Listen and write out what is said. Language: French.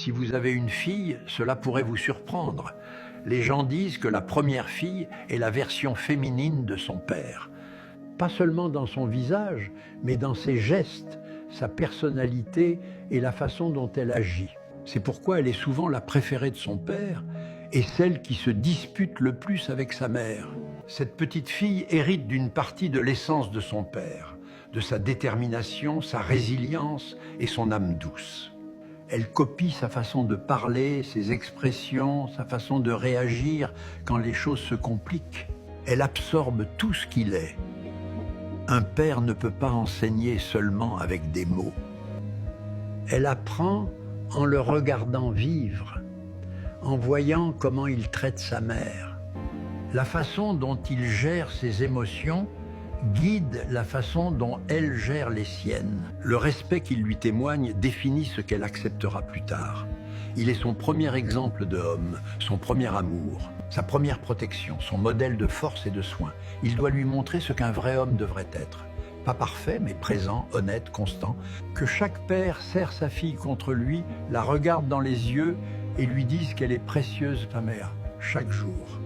Si vous avez une fille, cela pourrait vous surprendre. Les gens disent que la première fille est la version féminine de son père. Pas seulement dans son visage, mais dans ses gestes, sa personnalité et la façon dont elle agit. C'est pourquoi elle est souvent la préférée de son père et celle qui se dispute le plus avec sa mère. Cette petite fille hérite d'une partie de l'essence de son père, de sa détermination, sa résilience et son âme douce. Elle copie sa façon de parler, ses expressions, sa façon de réagir quand les choses se compliquent. Elle absorbe tout ce qu'il est. Un père ne peut pas enseigner seulement avec des mots. Elle apprend en le regardant vivre, en voyant comment il traite sa mère. La façon dont il gère ses émotions guide la façon dont elle gère les siennes. Le respect qu'il lui témoigne définit ce qu'elle acceptera plus tard. Il est son premier exemple de homme, son premier amour, sa première protection, son modèle de force et de soin. Il doit lui montrer ce qu'un vrai homme devrait être. Pas parfait, mais présent, honnête, constant. Que chaque père serre sa fille contre lui, la regarde dans les yeux et lui dise qu'elle est précieuse, ta mère, chaque jour.